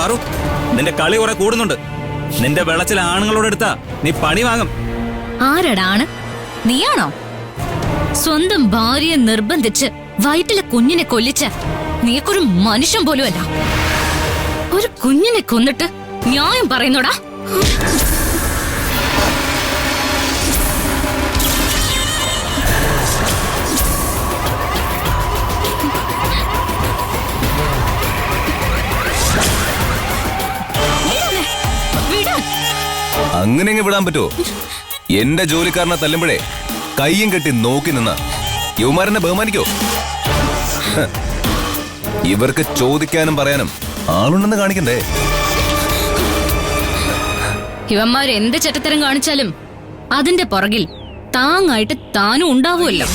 പാറു, നിന്റെ കളി കുറെ കൂടുന്നുണ്ട്. നിന്റെ വെള്ളച്ചില ആണുങ്ങളോട് എടുത്താ നീ പണി വാങ്ങും. ആരടാണ്? നീയാണോ? സ്വന്തം ഭാര്യയെ നിർബന്ധിച്ച് വയറ്റിലെ കുഞ്ഞിനെ കൊല്ലിച്ച നീക്കൊരു മനുഷ്യൻ പോലും അല്ല. ഒരു കുഞ്ഞിനെ കൊന്നിട്ട് ന്യായം പറയുന്നോടാ? അങ്ങനെ വിടാൻ പറ്റുമോ? എന്റെ ജോലിക്കാരനെ തല്ലുമ്പോഴേ കയ്യും കെട്ടി നോക്കി നിന്ന യുവമാരനെ ബഹുമാനിക്കോ? ഇവർക്ക് ചോദിക്കാനും പറയാനും ആളുണ്ടെന്ന് കാണിക്കണ്ടേ? ഇവന്മാർ എന്ത് ചെറ്റത്തരം കാണിച്ചാലും അതിന്റെ പുറകിൽ താങ്ങായിട്ട് താനും ഉണ്ടാവുമല്ലോ.